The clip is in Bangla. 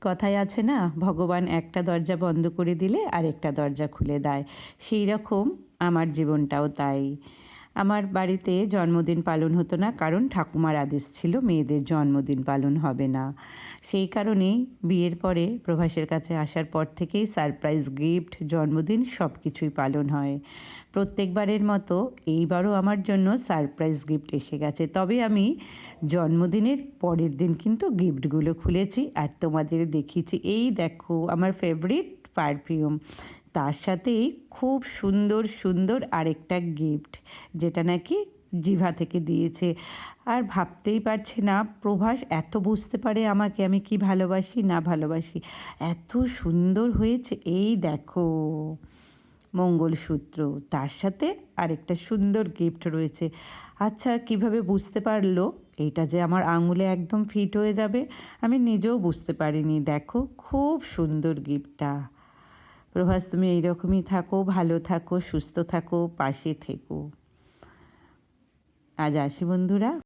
কথায় আছে না, ভগবান একটা দরজা বন্ধ করে দিলে আরেকটা দরজা খুলে দেয়। সেই রকম আমার জীবনটাও তাই। আমার বাড়িতে জন্মদিন পালন হতো না, কারণ ঠাকুমার আদেশ ছিল মেয়েদের জন্মদিন পালন হবে না। সেই কারণেই বিয়ের পরে প্রভাসের কাছে আসার পর থেকেই সারপ্রাইজ গিফট, জন্মদিন সব কিছুই পালন হয়। প্রত্যেকবারের মতো এইবারও আমার জন্য সারপ্রাইজ গিফট এসে গেছে। তবে আমি জন্মদিনের পরের দিন কিন্তু গিফটগুলো খুলেছি আর তোমাদের দেখিয়েছি। এই দেখো আমার ফেভারিট পারফিউম, তার সাথেই খুব সুন্দর সুন্দর আরেকটা গিফট, যেটা নাকি জিভা থেকে দিয়েছে। আর ভাবতেই পারছি না প্রভাস এত বুঝতে পারে আমাকে, আমি কি ভালোবাসি না ভালোবাসি। এত সুন্দর হয়েছে। এই দেখো মঙ্গলসূত্র, তার সাথে আরেকটা সুন্দর গিফট রয়েছে। আচ্ছা, কিভাবে বুঝতে পারলো এইটা যে আমার আঙুলে একদম ফিট হয়ে যাবে? আমি নিজেও বুঝতে পারিনি। দেখো খুব সুন্দর গিফটটা। প্রভাস, তুমি এইরকমই থাকো, ভালো থাকো, সুস্থ থাকো, পাশে থেকো। আজ আসি বন্ধুরা।